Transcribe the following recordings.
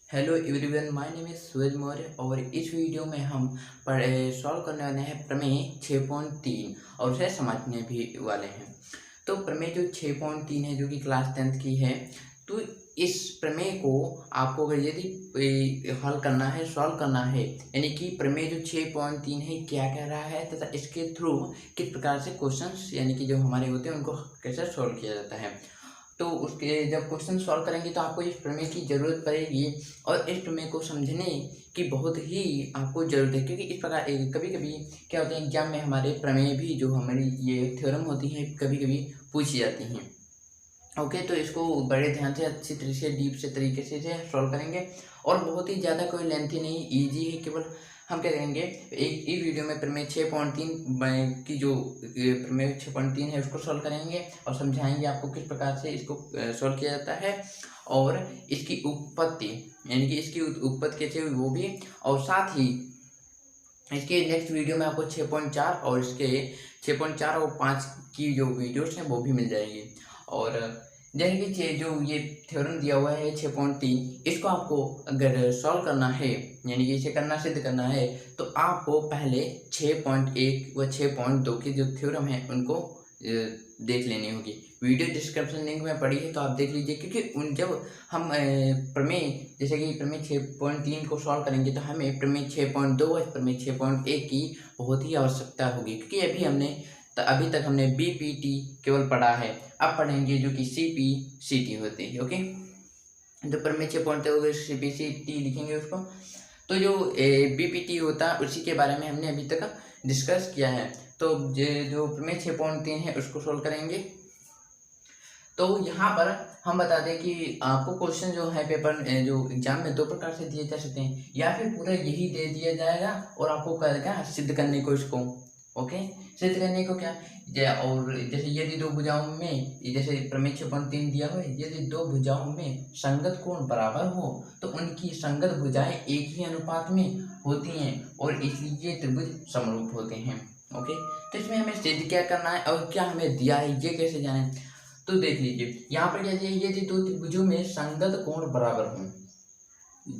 Hello everyone, my name is Suraj Maurya और इस video में हम सॉल्व करने वाले हैं प्रमेय 6.3 और उसे समझने भी वाले हैं। तो प्रमेय जो 6.3 है, जो कि क्लास 10th की है, तो इस प्रमेय को आपको अगर यदि हल करना है, सॉल्व करना है, यानी कि प्रमेय जो 6.3 है क्या कह रहा है तथा इसके थ्रू किस प्रकार से क्वेश्चंस यानी कि जो हमारे होते हैं उनको कैसे सॉल्व किया जाता है। तो उसके जब क्वेश्चन सॉल्व करेंगे तो आपको इस प्रमेय की ज़रूरत पड़ेगी और इस प्रमेय को समझने की बहुत ही आपको ज़रूरत है, क्योंकि इस प्रकार कभी कभी क्या होता है एग्जाम में हमारे प्रमेय भी जो हमारी ये थ्योरम होती है कभी कभी पूछी जाती हैं। ओके, तो इसको बड़े ध्यान से अच्छी तरह से डीप से तरीके से सॉल्व करेंगे और बहुत ही ज़्यादा कोई लेंथी नहीं, इजी है। केवल हम क्या करेंगे, एक इस वीडियो में प्रमेय 6.3 की जो प्रमेय 6.3 है उसको सॉल्व करेंगे और समझाएंगे आपको किस प्रकार से इसको सॉल्व किया जाता है और इसकी उत्पत्ति यानी कि इसकी उत्पत्ति कैसे हुई वो भी, और साथ ही इसके नेक्स्ट वीडियो में आपको 6.4 और इसके 6.4 और 5 की जो वीडियोस हैं वो भी मिल जाएगी। और जैसे कि जो ये थ्योरम दिया हुआ है 6.3, इसको आपको अगर सॉल्व करना है यानी कि इसे करना सिद्ध करना है तो आपको पहले 6.1 व 6.2 की जो थ्योरम है उनको देख लेनी होगी। वीडियो डिस्क्रिप्शन लिंक में पड़ी है तो आप देख लीजिए, क्योंकि उन जब हम प्रमेय जैसे कि प्रमेय 6.3 को सॉल्व करेंगे तो हमें प्रमेय 6.2 और प्रमेय 6.1 की बहुत ही आवश्यकता होगी, क्योंकि अभी तक हमने बीपीटी केवल पढ़ा है। अब पढ़ेंगे जो कि सीपीसीटी होती है। ओके, तो प्रमेय 6.2 सीपीसीटी लिखेंगे उसको। तो जो बीपीटी होता है उसी के बारे में हमने अभी तक डिस्कस किया है। तो जो प्रमेय 6.3 है उसको सोल्व करेंगे। तो यहाँ पर हम बता दें कि आपको क्वेश्चन जो है पेपर जो एग्जाम में दो प्रकार से दिए जा सकते हैं, या फिर पूरा यही दे दिया जाएगा और आपको क्या सिद्ध करने को इसको। ओके, सिद्ध करने को क्या और जैसे यदि दो भुजाओं में, जैसे प्रमेय 6.3 दिया हुआ है, यदि दो भुजाओं में संगत कोण बराबर हो तो उनकी संगत भुजाएं एक ही अनुपात में होती हैं और इसलिए त्रिभुज समरूप होते हैं। ओके, तो इसमें हमें सिद्ध क्या करना है और क्या हमें दिया है ये कैसे जाने। तो देख लीजिए यहाँ पर क्या दिया, यदि दो त्रिभुजों में संगत कोण बराबर हों,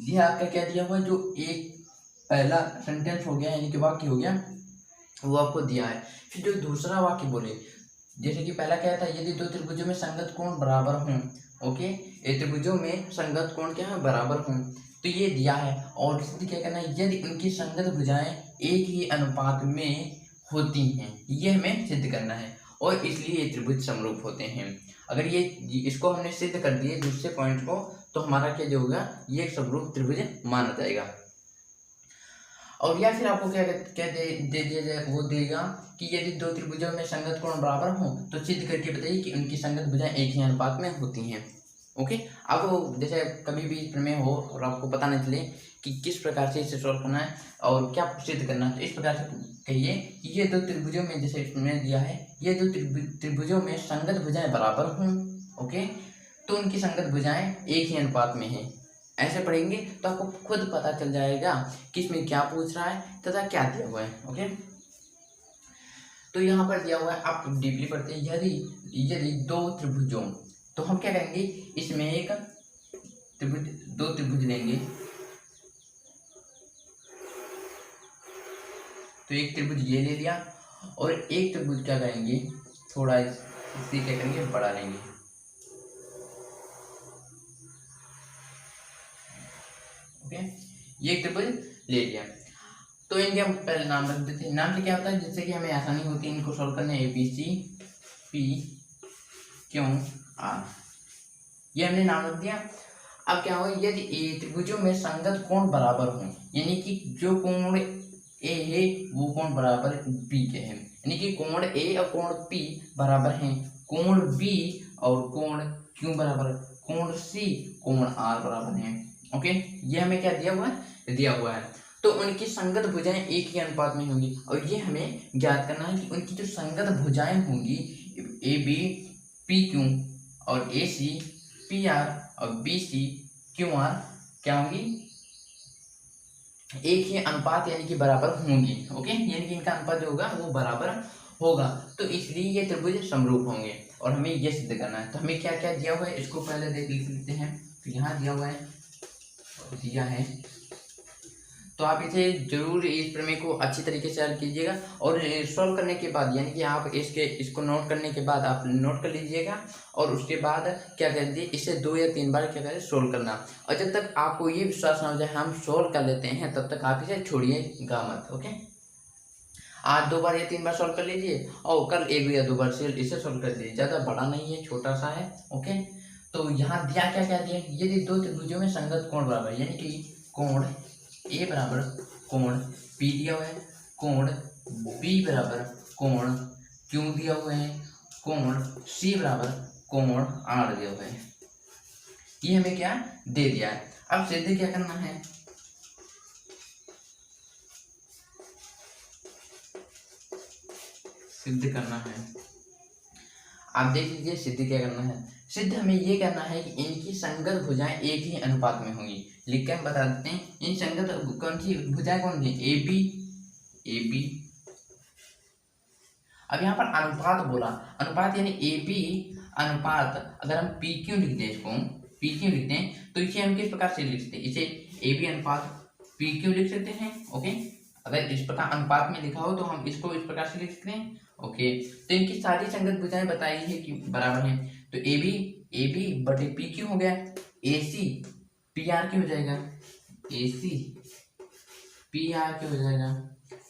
ये आपका क्या दिया हुआ है, जो एक पहला सेंटेंस हो गया यानी कि वाक्य हो गया वो आपको दिया है। फिर जो दूसरा वाक्य बोले, जैसे कि पहला क्या था, यदि दो त्रिभुजों में संगत कोण बराबर हों। ओके, ये त्रिभुजों में संगत कोण क्या है, बराबर हों, तो ये दिया है। और सिद्ध क्या करना है, यदि उनकी संगत भुजाएं एक ही अनुपात में होती हैं, ये हमें सिद्ध करना है और इसलिए ये त्रिभुज समरूप होते हैं। अगर ये इसको हमने सिद्ध कर दिए दूसरे पॉइंट को, तो हमारा क्या जो होगा, ये एक समरूप त्रिभुज माना जाएगा। और या फिर आपको क्या दे दिया जाए, वो देगा कि यदि दो त्रिभुजों में संगत कोण बराबर हो तो सिद्ध करके बताइए कि उनकी संगत भुजाएं एक ही अनुपात में होती हैं। ओके, आपको जैसे कभी भी प्रमेय हो और आपको पता न चले कि किस प्रकार से इसे सॉल्व करना है और क्या सिद्ध करना है, तो इस प्रकार से कहिए कि ये दो त्रिभुजों में, जैसे इसमें दिया है, ये दो त्रिभुजों में संगत भुजाएं बराबर हों। ओके, तो उनकी संगत भुजाएं एक ही अनुपात में है। ऐसे पढ़ेंगे तो आपको खुद पता चल जाएगा कि इसमें क्या पूछ रहा है तथा क्या दिया हुआ है। ओके, तो यहाँ पर दिया हुआ है, आप डीपली पढ़ते हैं, यदि यदि दो त्रिभुजों, तो हम क्या करेंगे, इसमें एक त्रिभुज, दो त्रिभुज लेंगे, तो एक त्रिभुज ये ले लिया और एक त्रिभुज क्या करेंगे, थोड़ा इसे क्या करेंगे, बड़ा लेंगे। ओके, ये त्रिभुज ले लिया, तो इनके हम पहले नाम रख देते हैं। नाम से क्या होता है, जिससे कि हमें आसानी होती है इनको सॉल्व करने, ABC PQR, ये हमने नाम रख दिया। अब क्या हो, यदि त्रिभुजों में संगत कोण बराबर हो, यानी कि जो कोण ए है वो कोण बराबर बी के हैं, यानी कि कोण ए और कोण पी बराबर हैं, कोण बी और कोण क्यू बराबर, कोण सी कोण आर बराबर हैं। ओके, ये हमें क्या दिया हुआ है, तो उनकी संगत भुजाएं एक ही अनुपात में होंगी और ये हमें ज्ञात करना है कि उनकी जो संगत भुजाएं होंगी, AB PQ और AC PR और BC QR क्या होंगी, एक ही अनुपात यानी कि बराबर होंगी। ओके, यानी कि इनका अनुपात जो होगा वो बराबर होगा, तो इसलिए ये त्रिभुज समरूप होंगे और हमें ये सिद्ध करना है। तो हमें क्या क्या दिया हुआ है इसको पहले देख लेते हैं। तो यहाँ दिया हुआ है दिया है। तो आप इसे जरूर इस प्रमेय को अच्छी तरीके से हल कीजिएगा और सॉल्व करने के बाद यानी कि आप इसको नोट करने के बाद आप नोट कर लीजिएगा और उसके बाद क्या करिए, इसे 2 या 3 बार क्या करें सोल्व करना। और जब तक आपको ये विश्वास ना हो जाए हम सोल्व कर लेते हैं तब तक आप इसे छोड़िएगा मत। ओके, आज 2 बार या 3 बार सॉल्व कर लीजिए और कल 1 या 2 बार से इसे सॉल्व कर लीजिए, ज़्यादा बड़ा नहीं है, छोटा सा है। ओके, तो यहाँ दिया क्या दिया, यदि 2 त्रिभुजों में संगत कोण बराबर यानी कि कोण ए बराबर कोण पी दिया हुआ है, कोण बी बराबर कोण क्यू दिया हुआ है, कोण सी बराबर कोण आर दिया हुआ है, ये हमें क्या दे दिया है। अब सिद्ध क्या करना है, सिद्ध करना है। आप देख लीजिए सिद्ध क्या करना है। सिद्ध हमें ये करना है कि इनकी संगत भुजाएं एक ही अनुपात में होंगी। लिख के हम बता देते हैं इन संगत कौन सी भुजाएं कौन सी, ए बी। अब यहाँ पर अनुपात बोला, अनुपात यानी ए बी अनुपात। अगर हम पी क्यू लिखते हैं, इसको पी क्यू लिखते हैं तो इसे हम किस प्रकार से लिख सकते हैं, इसे ए बी अनुपात पी क्यू लिख सकते हैं। ओके, अगर इस प्रकार अनुपात में लिखा हो तो हम इसको इस प्रकार से लिख सकते हैं। ओके, तो इनकी सारी संगत भुजाएं बताई है कि बराबर हैं, तो ए बी बटे पी क्यू हो गया, A C P R Q हो जाएगा, A C P R Q हो जाएगा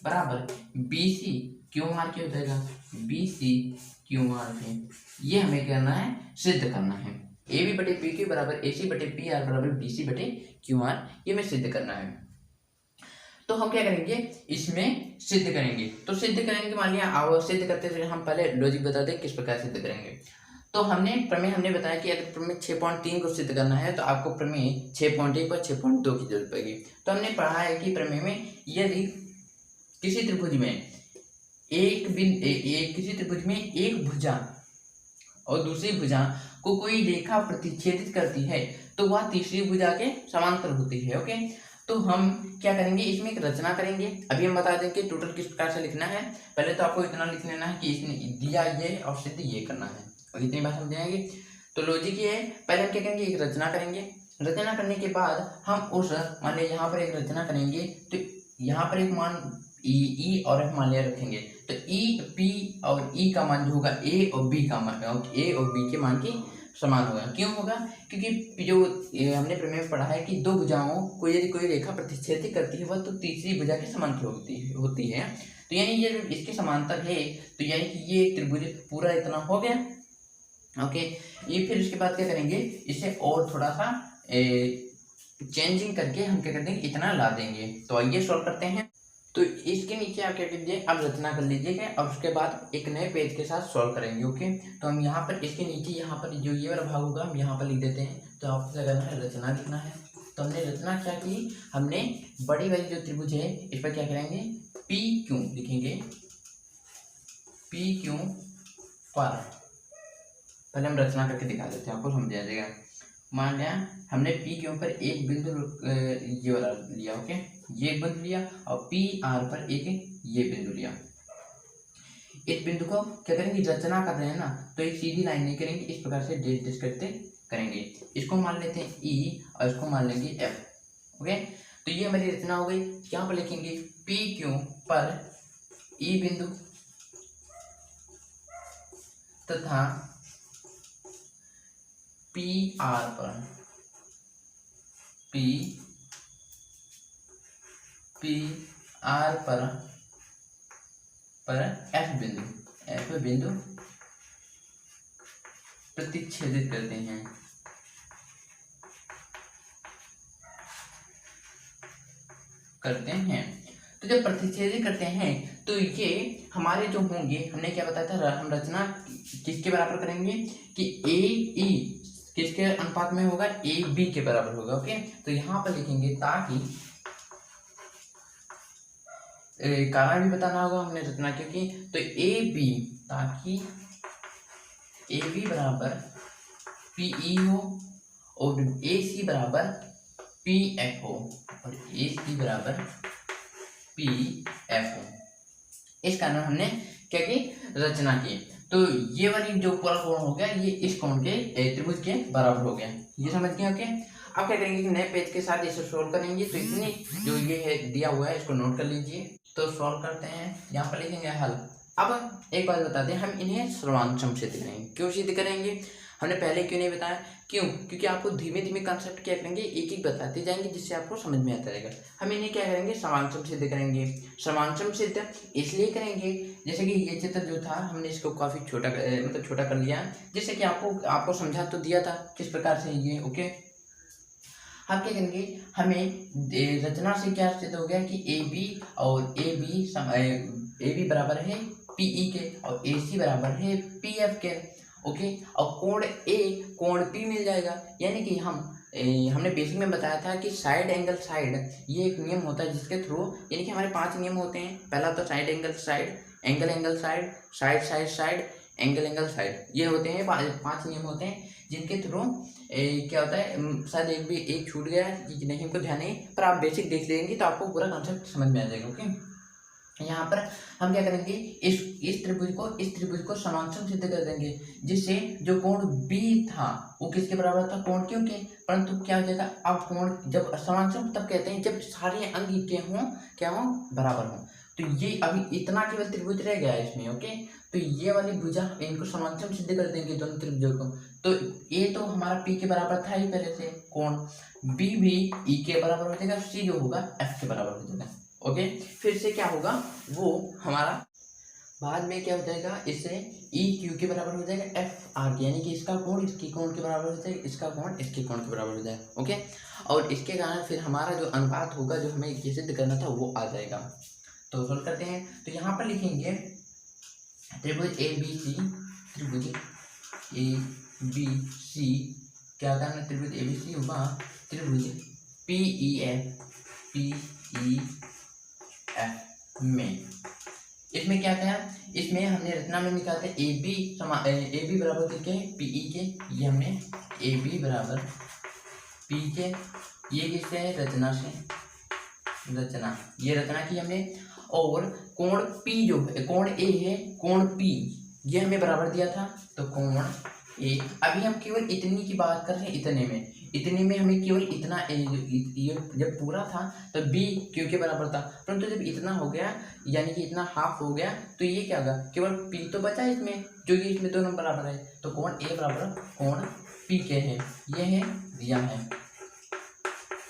बराबर B C Q R Q हो जाएगा, B C Q R Q. ये हमें करना है, सिद्ध करना है। ए बी बटे पी क्यू बराबर ए सी बटे पी आर बराबर बी सी बटे क्यू आर, ये हमें सिद्ध करना है। तो हम क्या करेंगे, इसमें सिद्ध करेंगे। तो सिद्ध करेंगे, मान लिया आओ सिद्ध करते थे, हम पहले लॉजिक बता दें किस प्रकार सिद्ध करेंगे। तो हमने बताया कि अगर प्रमेय 6.3 को सिद्ध करना है तो आपको प्रमेय 6.1 और 6.2 की जरूरत पड़ेगी। तो हमने पढ़ा है कि प्रमेय में यदि किसी त्रिभुज में किसी त्रिभुज में एक भुजा और दूसरी भुजा को कोई रेखा प्रतिच्छेदित करती है तो वह तीसरी भुजा के समांतर होती है। ओके, तो हम क्या करेंगे, इसमें एक रचना करेंगे। अभी हम बता दें कि टोटल किस प्रकार से लिखना है। पहले तो आपको इतना लिख लेना है कि इसने दिया ये और सिद्ध ये करना है, और इतनी बात समझ आएगी। तो लॉजिक ये है, पहले हम क्या करेंगे, एक रचना करेंगे। रचना करने के बाद हम उस मान लिया यहाँ पर एक रचना करेंगे तो यहाँ पर एक मान ई और एफ मान लिया रखेंगे। तो ई पी और ई का मान जो होगा ए और बी का मान, ए और बी के मान की समान होगा। क्यों होगा, क्योंकि जो हमने प्रमेय में पढ़ा है कि दो भुजाओं को यदि कोई रेखा प्रतिच्छेदित करती है वह तो तीसरी भुजा के समांतर होती है। तो यानी ये इसके समांतर है, तो यानी कि ये त्रिभुज पूरा इतना हो गया। ओके, ये फिर उसके बाद क्या करेंगे, इसे और थोड़ा सा चेंजिंग करके हम क्या कर देंगे, इतना ला देंगे। तो आइए सॉल्व करते हैं। तो इसके नीचे आप क्या कीजिए, अब रचना कर लीजिएगा और उसके बाद एक नए पेज के साथ सॉल्व करेंगे। ओके, तो हम यहाँ पर इसके नीचे यहाँ पर जो ये वाला भाग होगा हम यहाँ पर लिख देते हैं। तो आपको क्या करना है, रचना लिखना है। तो हमने रचना क्या की, हमने बड़ी वाली जो त्रिभुज है इस पर क्या करेंगे, पी क्यू लिखेंगे। पी क्यू पर पहले हम रचना करके दिखा देते हैं, आपको समझ आ जाएगा। मान लिया हमने पी क्यू पर एक बिंदु ये वाला लिया। ओके, ये एक बिंदु लिया और पी आर पर एक ये बिंदु लिया। इस बिंदु को क्या करेंगे, रचना कर रहे हैं ना, तो एक सीधी लाइन नहीं करेंगे, इस प्रकार से डेश डेश करते करेंगे। इसको मान लेते हैं ई और इसको मान लेंगे एफ। ओके, तो ये हमारी रचना हो गई। यहाँ पर लिखेंगे पी क्यू पर ई बिंदु तथा पी आर पर पी आर पर एफ बिंदु प्रतिच्छेदित करते हैं। तो जब प्रतिच्छेदित करते हैं तो ये हमारे जो होंगे, हमने क्या बताया था, हम रचना किसके बराबर करेंगे कि ए ई किसके अनुपात में होगा, ए बी के बराबर होगा। ओके, तो यहाँ पर लिखेंगे ताकि कारण भी बताना होगा हमने रचना क्योंकि, तो ए बी ताकि ए बी बराबर पी ई हो और ए सी बराबर पी एफ हो और ए सी बराबर पी एफ हो। इस कारण हमने क्या की, रचना की। तो ये वाली जो पूरा कोण हो गया ये इस कोण के त्रिभुज के बराबर हो गया, ये समझ गए। ओके, अब क्या करेंगे कि नए पेज के साथ इसे सोल्व करेंगे। तो इतनी जो ये है दिया हुआ है इसको नोट कर लीजिए। तो सॉल्व करते हैं, यहाँ पर लिखेंगे हल। अब एक बात बता दें, हम इन्हें सर्वांशम सिद्ध करेंगे। क्यों सिद्ध करेंगे, हमने पहले क्यों नहीं बताया? क्यों? क्योंकि आपको धीमे धीमे कंसेप्ट क्या करेंगे, एक एक बताते जाएंगे जिससे आपको समझ में आता रहेगा। हम इन्हें क्या करेंगे, सर्वांशम सिद्ध करेंगे। सर्वांशम सिद्ध इसलिए करेंगे जैसे कि ये चित्र जो था हमने इसको काफ़ी छोटा मतलब छोटा कर लिया, जैसे कि आपको समझा तो दिया था किस प्रकार से ये। ओके, हम क्या करेंगे, हमें रचना से क्या सिद्ध हो गया कि ए बी और ए बी बराबर है पीई के और ए सी बराबर है पी एफ के। ओके, और कोण ए कोण पी मिल जाएगा। यानी कि हमने बेसिक में बताया था कि साइड एंगल साइड ये एक नियम होता है जिसके थ्रू, यानी कि हमारे 5 नियम होते हैं। पहला तो side angle side, angle angle side, side side side, angle angle side, ये होते हैं 5 नियम होते हैं जिनके थ्रू क्या होता है। शायद एक छूट गया कि नहीं, हमको ध्यान नहीं, पर आप बेसिक देख लेंगे तो आपको पूरा कॉन्सेप्ट समझ में आ जाएगा। ओके, यहाँ पर हम क्या करेंगे, इस त्रिभुज को समांतर सिद्ध कर देंगे, जिससे जो कोण B था वो किसके बराबर था, कोण Q के। परंतु क्या हो जाएगा, अब कोण जब समांतर तब कहते हैं जब सारे अंग के हों क्या हों, बराबर हों। तो ये अभी इतना केवल त्रिभुज रह गया है इसमें। ओके, तो ये वाली भुजा इनको समांतर सिद्ध कर देंगे दोनों त्रिभुजों को। तो ए तो हमारा P के बराबर था ही पहले से, कोण B भी E के बराबर हो जाएगा, C जो होगा F के बराबर हो जाएगा। ओके, फिर से क्या होगा, वो हमारा बाद में क्या हो जाएगा, इससे ई क्यू के बराबर हो जाएगा एफ आर के, यानी कि इसका कोण इसके कोण के बराबर हो जाएगा, इसका कोण इसके कोण के बराबर हो जाएगा। ओके, और इसके कारण फिर हमारा जो अनुपात होगा जो हमें ये सिद्ध करना था वो आ जाएगा। तो सोल्व करते हैं। तो यहाँ पर लिखेंगे त्रिभुज ए बी सी, त्रिभुज ए बी सी क्या करना, त्रिभुज ए बी सी होगा त्रिभुज पी ई एफ में। इसमें क्या था, इसमें हमने रचना में निकाला था ए बी बराबर किसके, पीई के। ये हमने ए बी बराबर पी के, ये किससे है, रचना से, रचना, ये रचना की हमने। और कोण पी जो है, कोण ए है, कोण पी ये हमें बराबर दिया था। तो कोण ए, अभी हम केवल इतनी की बात कर रहे हैं, इतने में हमें केवल इतना ये जब पूरा था तो बी क्यू के बराबर था, परंतु जब इतना हो गया यानी कि इतना हाफ हो गया तो ये क्या होगा, केवल पी तो बचा इसमें, जो कि इसमें दोनों बराबर है। तो कोण ए बराबर कोण पी के है, ये है दिया है।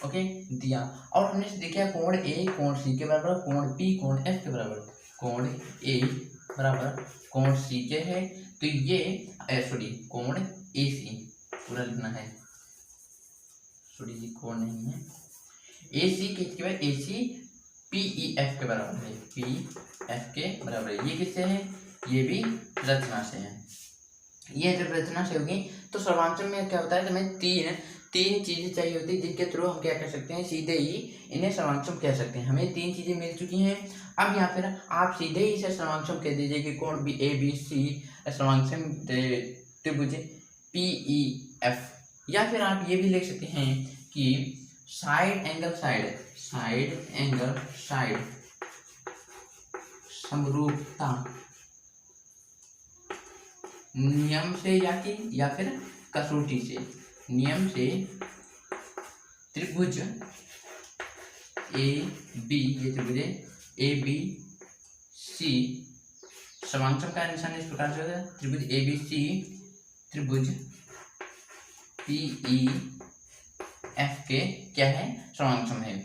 ओके, दिया। और हमने देखा कोण ए कोण सी के बराबर, कोण पी कोण एफ के बराबर। कोण ए बराबर कोण सी के है, तो ये कोण ए सी पूरा लिखना है, जी कोण नहीं है, ए सी के बाद ए सी पी ई एफ के बराबर है, पी एफ के बराबर है। ये किससे है, ये भी रचना से है। ये जब रचना से होगी तो सर्वांचल में क्या होता है, हमें तीन चीजें चाहिए होती है जिनके थ्रू हम क्या कर सकते हैं, सीधे ही इन्हें सर्वांचल कह सकते हैं। हमें 3 चीजें मिल चुकी हैं। अब यहाँ फिर आप सीधे ही इसे सर्वांचल कह दीजिए कि कोण बी ए बी सी सर्वांचल त्रिभुज पी ई एफ। या फिर आप ये भी लिख सकते हैं कि साइड एंगल साइड समरूपता नियम से या फिर कसौटी से, नियम से त्रिभुज ए बी, ये त्रिभुज ए बी सी समांतर का निशान इस प्रकार से होगा, त्रिभुज ए बी सी त्रिभुज पी ई एफ के क्या है, समांतर है।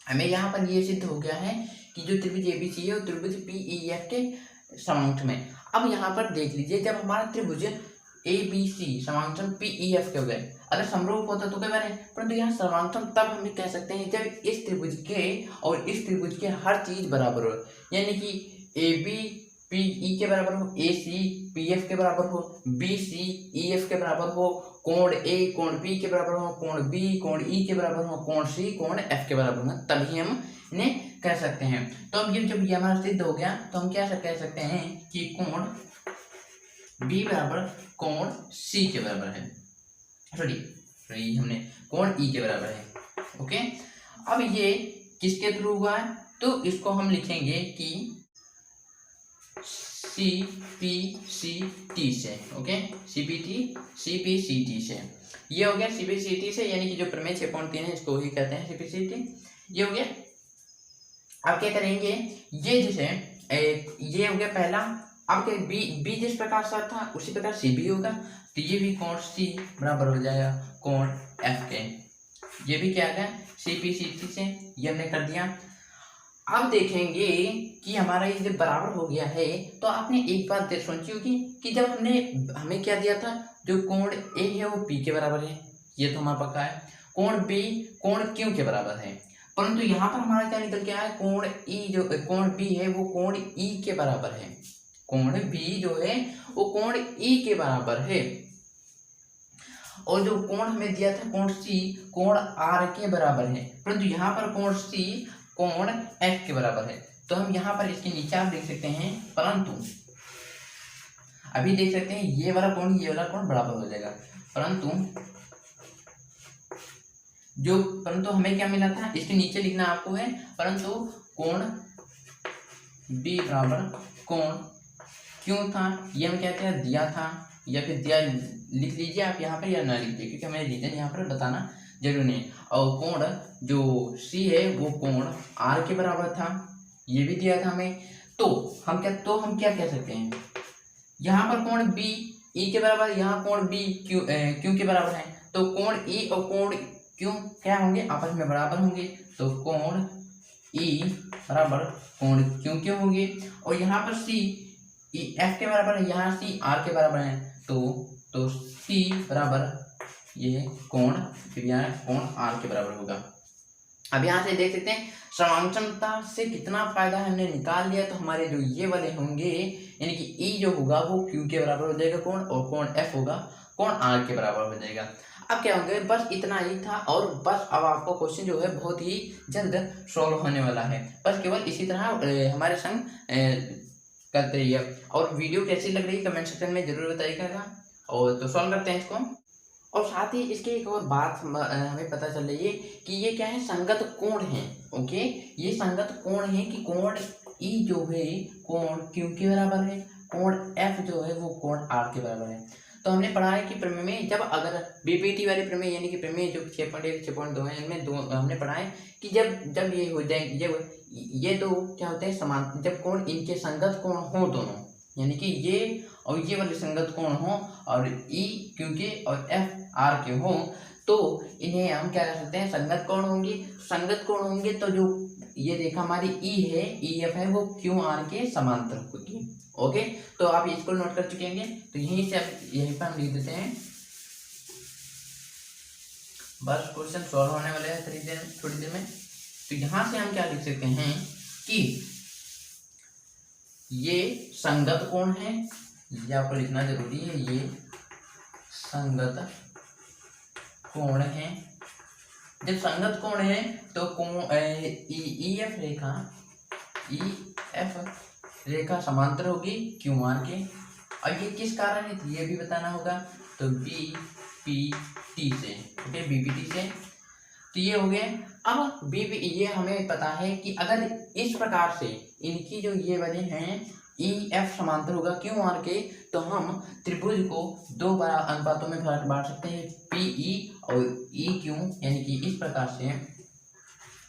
हमें यहाँ पर ये सिद्ध हो गया है कि जो त्रिभुज ए बी सी है वो त्रिभुज पी ई एफ के समांतर में। अब यहाँ पर देख लीजिए, जब हमारा त्रिभुज ए बी सी समांतर पी ई एफ के हो गए, अगर समरूप होता तो क्या बने, परंतु यहाँ समांतर तब हम कह सकते हैं जब इस त्रिभुज के और इस त्रिभुज के हर चीज बराबर हो, यानी कि ए बी पी ई के बराबर हो, ए सी पी एफ के बराबर हो, बी सी ई एफ के बराबर हो, कोण ए कोण पी के बराबर हो, कोण बी कोण ई के बराबर हो, कोण सी कोण एफ के बराबर हो, तभी हम इन्हें कह सकते हैं। तो अब जब ये हमारा सिद्ध हो गया तो हम क्या कह सकते हैं कि कोण बी बराबर कोण सी के बराबर है, सॉरी हमने कोण ई के बराबर है। ओके, अब ये किसके थ्रू हुआ है, तो इसको हम लिखेंगे कि CPCT से, ओके, CPCT से। ये हो गया CPCT से, यानी कि जो प्रमेय 6.3 है इसको ही कहते हैं CPCT। ये हो गया। अब क्या करेंगे, ये जैसे ये हो गया पहला। अब क्या बी जिस प्रकार से था उसी प्रकार सी भी होगा, तो ये भी कोण सी बराबर हो जाएगा कोण एफ के। ये भी क्या है CPCT से, ये हमने कर दिया। अब देखेंगे कि हमारा ये जब बराबर हो गया है, तो आपने एक बात सोची होगी कि जब हमें क्या दिया था, जो कोण ए है वो पी के बराबर है, ये तो हमारा पक्का है। कोण बी कोण क्यू के बराबर है, परंतु यहाँ पर हमारा क्या निकल के आया, कोण ई जो कोण बी है वो कोण ई के बराबर है। कोण बी जो है वो कोण ई के बराबर है, और जो कोण हमें दिया था कोण सी कोण आर के बराबर है, परंतु यहाँ पर कोण सी कोण एफ के बराबर है। तो हम यहाँ पर इसके नीचे आप देख सकते हैं, परंतु अभी देख सकते हैं ये वाला कोण बराबर हो जाएगा, परंतु हमें क्या मिला था, इसके नीचे लिखना आपको है, परंतु कोण बी बराबर कोण क्यों था, ये हम कहते हैं दिया था, या फिर दिया लिख लीजिए आप यहाँ पर या ना लिखिए, क्योंकि हमें रीजन यहाँ पर बताना जरूरी नहीं। और कोण जो सी है वो कोण आर के बराबर था, ये भी दिया था हमें। तो हम क्या कह सकते हैं, यहाँ पर कोण बी ई के बराबर, यहाँ कोण बी क्यू के बराबर है, तो कोण ई और कोण क्यू क्या होंगे, आपस में बराबर होंगे, तो कोण ई बराबर कोण क्यू के होंगे। और यहाँ पर सी एफ के बराबर है, यहाँ सी आर के बराबर है, तो सी बराबर ये कोण आर के बराबर होगा। अब यहाँ से देख सकते हैं समांतरता से कितना फायदा हमने निकाल लिया। तो हमारे जो ये वाले होंगे, यानी कि ई जो होगा वो क्यू के बराबर हो जाएगा कोण, और कोण एफ होगा कोण आर के बराबर हो जाएगा। अब क्या होंगे, बस इतना ही था, और बस अब आपको क्वेश्चन जो है बहुत ही जल्द सॉल्व होने वाला है। बस केवल इसी तरह हमारे संग करते रहिए। और वीडियो कैसी लग रही है कमेंट सेक्शन में जरूर बताइएगा। और तो सॉल्व करते हैं इसको। और साथ ही इसकी एक और बात हमें पता चल रही है कि ये क्या है, संगत कोण है। ओके, ये संगत कोण है कि कोण ई जो है कोण क्यू के बराबर है, कोण एफ जो है वो कोण आर के बराबर है। तो हमने पढ़ा है कि प्रमेय में जब अगर बीपीटी वाले प्रमेय, यानी कि प्रमेय जो 6.1 6.2 है, इनमें दो हमने पढ़ा है कि जब ये हो जाए, जब ये दो क्या होते हैं समान, जब कोण इनके संगत कोण हो दोनों, यानी कि ये और ये वाले संगत कोण हो, और ई क्यू के और एफ आर के हो, तो इन्हें हम क्या कर सकते हैं, संगत कोण होंगे। संगत कोण होंगे तो जो ये रेखा हमारी ई है, ई एफ है, वो क्यू आर के समांतर होगी। ओके, तो आप इसको नोट कर चुके होंगे, तो यहीं पर हम लिख देते हैं। बस क्वेश्चन सॉल्व होने वाले हैं थोड़ी देर में। तो यहां से हम क्या लिख सकते हैं कि ये संगत कोण है, ये आपको लिखना जरूरी है, ये संगत कोण है। जब संगत कोण है तो ई एफ रेखा समांतर होगी क्यू आर के। और ये किस कारण है ये भी बताना होगा, तो बीपीटी से, ओके, बीपीटी से। तो ये हो गए। अब ये हमें पता है कि अगर इस प्रकार से इनकी जो ये वाले हैं ई एफ समांतर होगा क्यू आर के, तो हम त्रिभुज को दो अनुपातों में बांट सकते हैं, पीई और ई क्यू, यानी कि इस प्रकार से।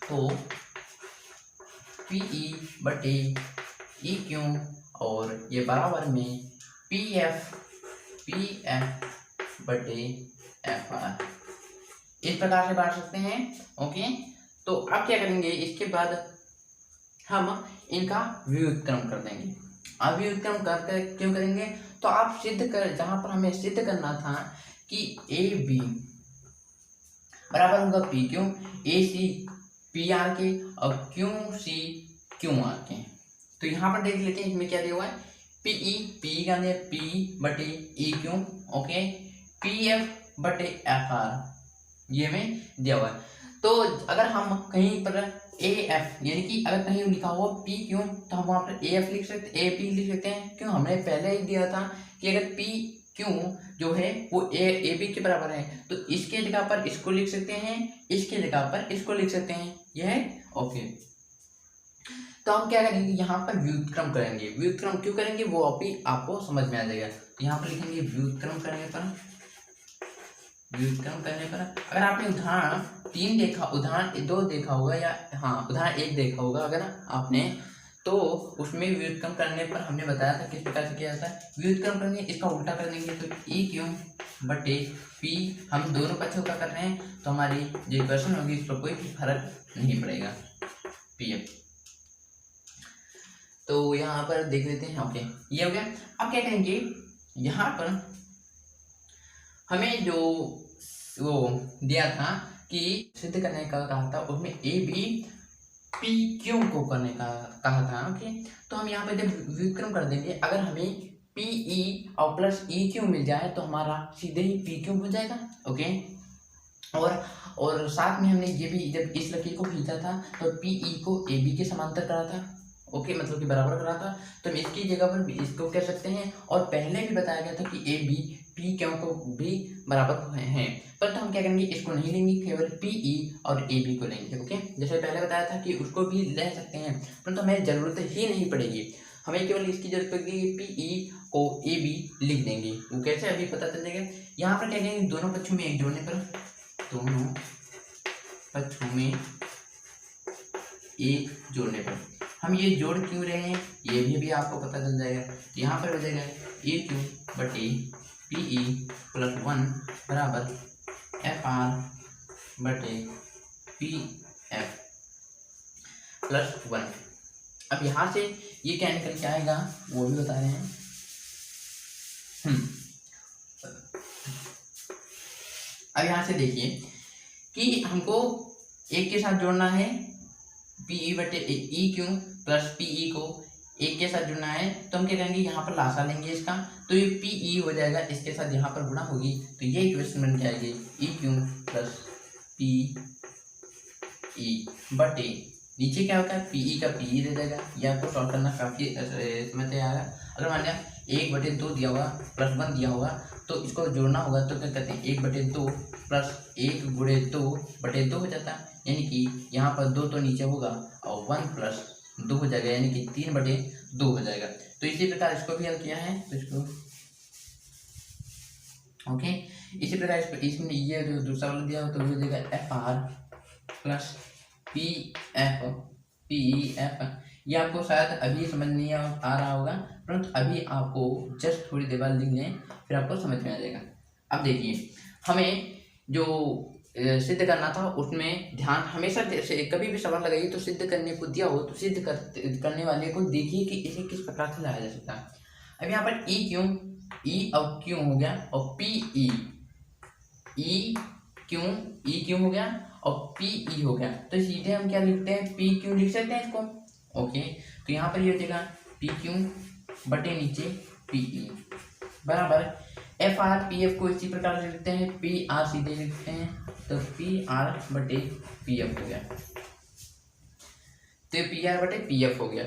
तो पीई बटे ई क्यू और ये बराबर में पी एफ बटे एफ आर, इस प्रकार से बांट सकते हैं। ओके, तो अब क्या करेंगे, इसके बाद हम इनका व्युत्क्रम कर देंगे। अब व्युत्क्रम करके क्यों करेंगे, तो आप जहां पर हमें सिद्ध करना था कि ए बी बराबर होगा P Q, A C P are के और क्यू सी क्यू आर के। तो यहाँ पर देख लेते हैं इसमें क्या दिया हुआ है, पी का दिया पी बटे E Q, okay, P F बटे एफ आर, ये हमें दिया हुआ है। तो अगर हम कहीं पर ए एफ, यानी कि अगर कहीं लिखा हुआ पी क्यू, तो हम वहाँ पर ए एफ लिख सकते, ए पी लिख सकते हैं। क्यों, हमने पहले ही दिया था कि अगर पी क्यू जो है वो ए बी के बराबर है, तो इसके जगह पर इसको लिख सकते हैं, इसके जगह पर इसको लिख सकते हैं, यह है। ओके, तो हम क्या करेंगे, यहाँ पर व्युत्क्रम करेंगे। व्युत्क्रम क्यों करेंगे वो अभी आपको समझ में आ जाएगा। तो यहाँ पर लिखेंगे व्युत्क्रम करने पर, व्युत्क्रम करने पर अगर आपने उदाहरण 3 देखा, उदाहरण 2 देखा होगा, या हाँ उदाहरण 1 देखा होगा अगर आपने, तो उसमें व्युत्क्रम करने पर हमने बताया था किस प्रकार से किया जाता है। व्युत्क्रम करने इसका उल्टा कर देंगे, तो ई क्यू बटे पी, हम दोनों पक्षों का कर रहे हैं तो हमारी जो इक्वेशन होगी इस पर कोई फर्क नहीं पड़ेगा, पी एफ। तो यहाँ पर देख लेते हैं, ओके ये हो गया। अब क्या करेंगे, यहाँ पर हमें जो वो दिया था कि सिद्ध करने का कहा था, उसमें ए बी पी क्यू को करने का कहा था, ओके। तो हम यहाँ पे जब व्युत्क्रम कर देंगे, अगर हमें पी ई और प्लस ई क्यू मिल जाए तो हमारा सीधे ही पी क्यू हो जाएगा, ओके। और साथ में हमने ये भी जब इस लकीर को खींचा था तो पी ई को ए बी के समांतर करा था, ओके, मतलब कि बराबर करा था। तो हम इसकी जगह पर भी इसको कह सकते हैं, और पहले भी बताया गया था कि ए बी पी क्यू को भी बराबर हैं, पर तो हम क्या करेंगे, इसको नहीं लेंगे, केवल पी ई और ए बी को लेंगे, ओके। जैसे पहले बताया था कि उसको भी ले सकते हैं, परंतु हमें ज़रूरत ही नहीं पड़ेगी, हमें केवल इसकी जरूरत पड़ेगी, पी ई को ए बी लिख देंगे। वो कैसे अभी पता चल जाएगा। यहाँ पर क्या करेंगे, दोनों पक्षों में एक जोड़ने पर, दोनों पक्षों में एक जोड़ने पर, हम ये जोड़ क्यों रहे हैं ये भी आपको पता चल जाएगा। यहाँ पर हो जाएगा ए क्यू बटे पी ई प्लस 1 बराबर एफ आर बटे पी एफ प्लस 1। अब यहाँ से ये क्या निकल के आएगा वो भी बता रहे हैं। अब यहाँ से देखिए कि हमको एक के साथ जोड़ना है, पी ई बटे E Q plus P E को एक के साथ जुड़ना है, तो हम क्या करेंगे, यहाँ पर लासा लेंगे इसका, तो ये पी ई हो जाएगा, इसके साथ यहाँ पर गुणा होगी, तो ये इक्वेशन बन के आएगी E Q plus P E बटे, नीचे क्या होता है पी ई का पी ई दे देगा। ये आपको सॉल्व करना काफ़ी समझ में आएगा। अगर मान लिया 1/2 दिया होगा प्लस 1 दिया होगा, तो इसको जोड़ना होगा, तो क्या कहते हैं 1/2 प्लस 1/2 हो जाता है, यानी कि यहाँ पर 2 तो नीचे होगा और 1 प्लस 2 हो जाएगा, यानी कि 3/2 हो जाएगा। तो इसी प्रकार इसको भी हल किया है, तो इसको ओके। इसी प्रकार इसमें ये जो दूसरा वाला दिया हो तो वो देगा F R plus P F P E F. ये आपको शायद अभी समझ नहीं आ रहा होगा, परंतु अभी आपको जस्ट थोड़ी देर बाद लिख लें, फिर आपको समझ में आ जाएगा। अब देखिए, हमें जो सिद्ध करना था उसमें ध्यान हमेशा, जैसे कभी भी सवाल लगाइए तो सिद्ध करने को दिया हो तो सिद्ध करने वाले को देखिए कि इसे किस प्रकार से लाया जा सकता है। अब यहाँ पर ई क्यू, ई और क्यू हो गया, और पी ई, ई क्यू हो गया और पी ई हो गया, तो सीधे हम क्या लिखते हैं, पी क्यू लिख सकते हैं इसको, ओके। तो यहाँ पर ये हो जाएगा पी क्यू बटे नीचे पी ई बराबर एफ आर पी एफ को इसी प्रकार से लिखते हैं, पी आर सीधे लिखते हैं, तो पी आर बटे पी एफ हो गया, तो पी आर बटे पी एफ हो गया।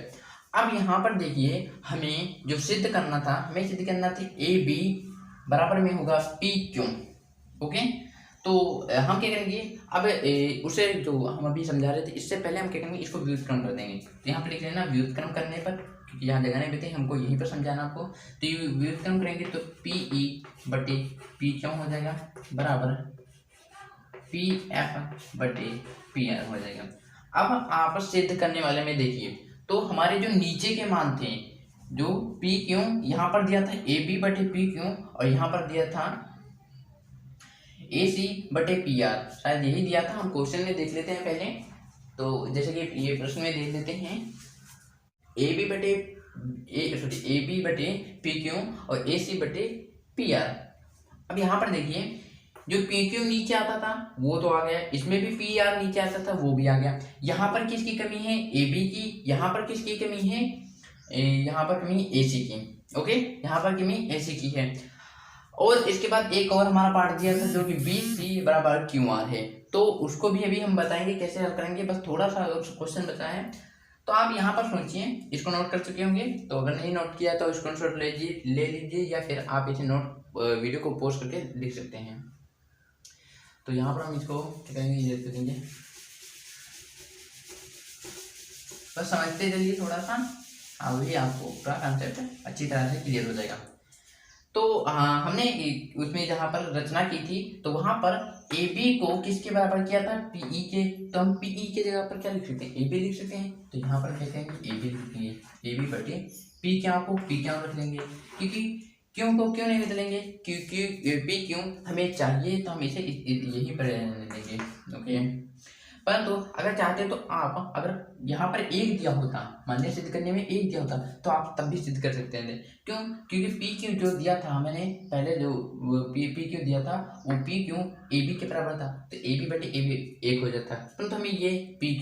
अब यहाँ पर देखिए, हमें जो सिद्ध करना था, हमें सिद्ध करना थी ए बी बराबर में होगा पी क्यू, ओके। तो हम क्या करेंगे, अब उसे जो हम अभी समझा रहे थे इससे पहले हम क्या करेंगे, इसको व्युत्क्रम कर देंगे। तो यहाँ पर लिख लेना व्युत्क्रम करने पर, क्योंकि यहाँ जगह नहीं देते हमको यहीं पर समझाना आपको, तो ये व्युत्क्रम करेंगे तो पी ई बटे पी क्यू हो जाएगा बराबर पी एफ बटे पी आर हो जाएगा। अब आप सिद्ध करने वाले में देखिए, तो हमारे जो नीचे के मान थे, जो पी क्यू यहाँ पर दिया था ए बी बटे पी क्यू, और यहाँ पर दिया था ए सी बटे पी आर, शायद यही दिया था। हम क्वेश्चन में देख लेते हैं पहले, तो जैसे कि ये प्रश्न में देख लेते हैं, ए बी बटे पी क्यू और ए सी बटे पी आर। अब यहाँ पर देखिए, जो पी क्यू नीचे आता था वो तो आ गया, इसमें भी पी आर नीचे आता था वो भी आ गया। यहाँ पर किसकी कमी है, ए बी की, यहाँ पर किसकी कमी है, यहाँ पर कमी ए सी की, ओके, यहाँ पर कमी ए सी की है। और इसके बाद एक और हमारा पार्ट दिया था जो कि बी सी बराबर क्यू आर है, तो उसको भी अभी हम बताएंगे कैसे हल करेंगे, बस थोड़ा सा क्वेश्चन बचा है। तो आप यहाँ पर सोचिए, इसको नोट कर चुके होंगे, तो अगर नहीं नोट किया तो स्क्रीनशॉट ले लीजिए, या फिर आप इसे वीडियो को पॉज करके लिख सकते हैं। तो यहाँ पर हम इसको क्या करेंगे, ये करेंगे, बस समझते चलिए थोड़ा सा, अभी आपको पूरा कंसेप्ट अच्छी तरह से क्लियर हो जाएगा। तो हमने उसमें जहाँ पर रचना की थी तो वहाँ पर ए बी को किसके बराबर किया था, पीई के। तो हम पीई के जगह पर क्या लिख सकते हैं, ए बी लिख सकते हैं। तो यहाँ पर कहते हैं कि ए बी लिख लेंगे, ए बी बटे पी क्या को पी क्या रख लेंगे, क्योंकि क्यों को क्यों नहीं बदलेंगे, क्योंकि पी क्यों हमें चाहिए तो हम इसे यही पर लेंगे। ओके, परंतु अगर चाहते तो आप, अगर यहाँ पर एक दिया होता, मान लिया सिद्ध करने में एक दिया होता, तो आप तब भी सिद्ध कर सकते हैं। क्यों, क्योंकि पी क्यू जो दिया था मैंने पहले, जो पी क्यू दिया था वो पी क्यू ए बी के बराबर था, तो ए बी बटे ए बी एक हो जाता। परंतु हमें ये पी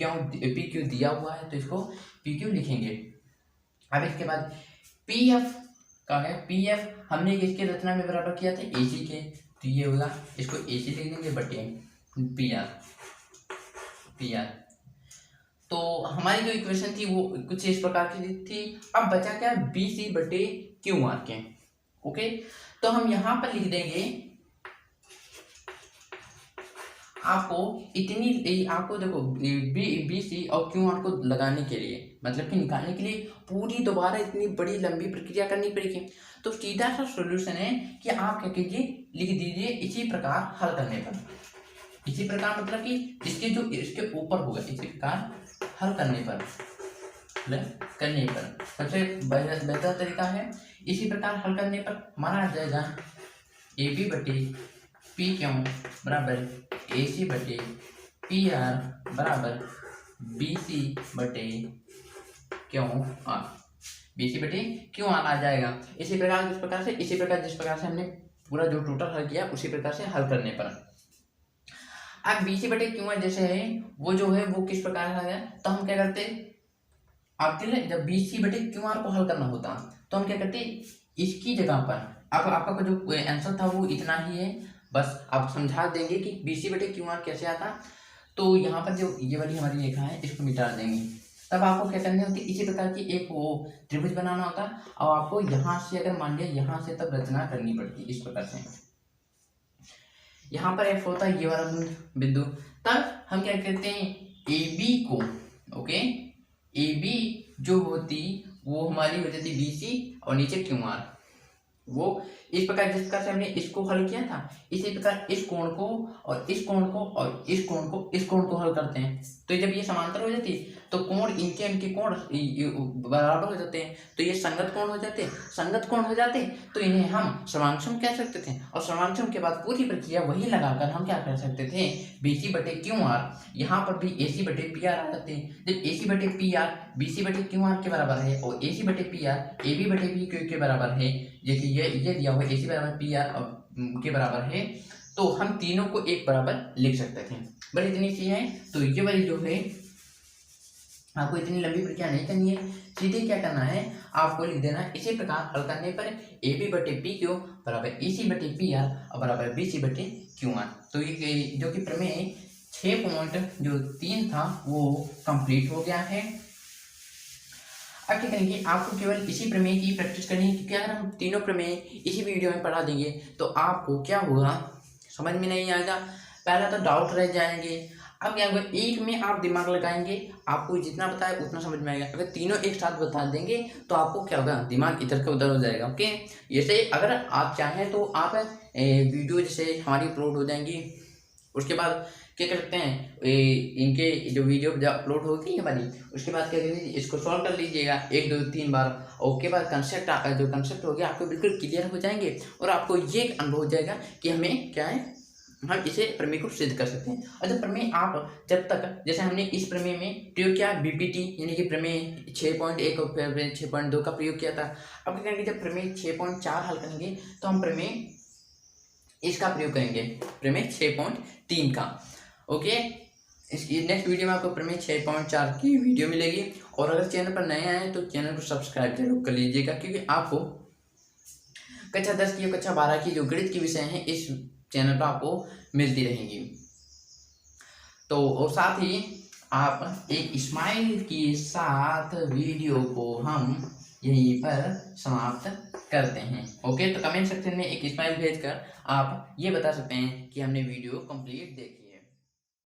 क्यू दिया हुआ है तो इसको पी क्यू लिखेंगे। अब इसके बाद पी एफ का है, पी एफ हमने किसके रचना में बराबर किया था, ए सी के, तो ये होगा, इसको ए सी लिख देंगे बटे पी आर, पी आर। तो हमारी जो इक्वेशन थी वो कुछ इस प्रकार की थी। अब बचा क्या, बी सी बटे क्यू आर के। ओके, तो हम यहां पर लिख देंगे, आपको इतनी, आपको देखो बी सी और क्यू आर को लगाने के लिए, मतलब कि निकालने के लिए पूरी दोबारा इतनी बड़ी लंबी प्रक्रिया करनी पड़ेगी। तो सीधा सा सोल्यूशन है कि आप क्या कीजिए, लिख दीजिए इसी प्रकार हल करने पर। इसी प्रकार मतलब कि इसके जो इसके ऊपर होगा, इसी प्रकार हल करने पर, सबसे बेहतर तरीका है इसी प्रकार हल करने पर। माना जाएगा ए बी बटे पी क्यू बराबर ए सी बटे पी आर बराबर बी सी बटे क्यू आर, बी सी बटे क्यू आर आ जाएगा। इसी प्रकार जिस प्रकार से हमने पूरा जो टोटल हल किया उसी प्रकार से हल करने पर। अब बी सी बटे क्यू आर जैसे है वो जो है वो किस प्रकार है, तो हम क्या करते, आपके लिए जब बी सी बटे क्यू आर को हल करना होता तो हम क्या करते, इसकी जगह पर आपका जो आंसर था वो इतना ही है, बस आप समझा देंगे कि बी सी बटे क्यू आर कैसे आता। तो यहाँ पर जो ये वाली हमारी रेखा है इसको मिटा देंगे, तब आपको क्या करनी होती, इसी प्रकार की एक वो त्रिभुज बनाना होता। और आपको यहाँ से अगर मान लिया यहाँ से तब रचना करनी पड़ती इस प्रकार से। यहाँ पर एफ होता है ये वाला बिंदु, तब हम क्या करते हैं, ए बी को, ओके, ए बी जो होती वो हमारी हो जाती बी सी और नीचे क्यू आर। वो इस प्रकार जिस प्रकार से हमने इसको हल किया था, इसी प्रकार इस कोण को और इस कोण को और इस कोण को हल करते हैं। तो जब ये समांतर हो जाती तो कोण इनके कोण बराबर हो जाते हैं, तो ये संगत कोण हो जाते तो इन्हें हम समांक्षम कह सकते थे। और समांक्षम के बाद पूरी प्रक्रिया वही लगाकर हम क्या कर सकते थे, बी सी बटे क्यू आर, यहाँ पर भी ए सी बटे पी आर आ जाते हैं। जब ए सी बटे पी आर बी सी बटे क्यू आर के बराबर है और ए सी बटे पी आर ए बी बटे बी क्यू के बराबर है, जैसे ये दिया हुआ ए सी बराबर पी आर के बराबर है, तो हम तीनों को एक बराबर लिख सकते थे। बस इतनी सी है। तो ये वाली जो है आपको इतनी लंबी प्रक्रिया नहीं करनी है, सीधे क्या करना है, आपको लिख देना इसी प्रकार हल करने पर ए बी बटे पी क्यू बराबर ए सी बटे पी आर और बराबर बी सी बटे क्यू आर। तो ये जो कि प्रमेय 6.3 था वो कंप्लीट हो गया है। अब क्या करेंगे, आपको केवल इसी प्रमेय की प्रैक्टिस करनी है, क्योंकि अगर हम तीनों प्रमेय इसी वीडियो में पढ़ा देंगे तो आपको क्या होगा, समझ में नहीं आएगा, पहला तो डाउट रह जाएंगे। अब क्या होगा, एक में आप दिमाग लगाएंगे, आपको जितना बताए उतना समझ में आएगा। अगर तीनों एक साथ बता देंगे तो आपको क्या होगा, दिमाग इधर का उधर हो जाएगा। ओके, जैसे अगर आप चाहें तो आप वीडियो जैसे हमारी अपलोड हो जाएंगी, उसके बाद क्या करते हैं, इनके जो वीडियो अपलोड होगी ये वाली, उसके बाद क्या करिए, इसको सॉल्व कर लीजिएगा 1 2 3 बार, और उसके बाद कंसेप्ट हो गया आपको बिल्कुल क्लियर हो जाएंगे और आपको ये अनुभव हो जाएगा कि हमें क्या है, हम इसे प्रमेय को सिद्ध कर सकते हैं। और जब प्रमेय आप जब तक, जैसे हमने इस प्रमेय में प्रयोग किया बीपीटी यानी कि प्रमेय 6.1 और 6.2 का प्रयोग किया था। अब क्या करेंगे, जब प्रमेय 6.4 हल करेंगे तो हम प्रमेय इसका प्रयोग करेंगे, प्रमेय 6.3 का। ओके, इसकी नेक्स्ट वीडियो में आपको प्रमेय 6.4 की वीडियो मिलेगी। और अगर चैनल पर नए आए तो चैनल को सब्सक्राइब जरूर कर लीजिएगा, क्योंकि आपको कक्षा 10 की और कक्षा 12 की जो गणित के विषय हैं इस चैनल पर आपको मिलती रहेंगी। तो और साथ ही आप एक स्माइल के साथ वीडियो को हम यहीं पर समाप्त करते हैं। ओके, तो कमेंट सेक्शन में एक स्माइल भेजकर आप ये बता सकते हैं कि हमने वीडियो कंप्लीट देखी।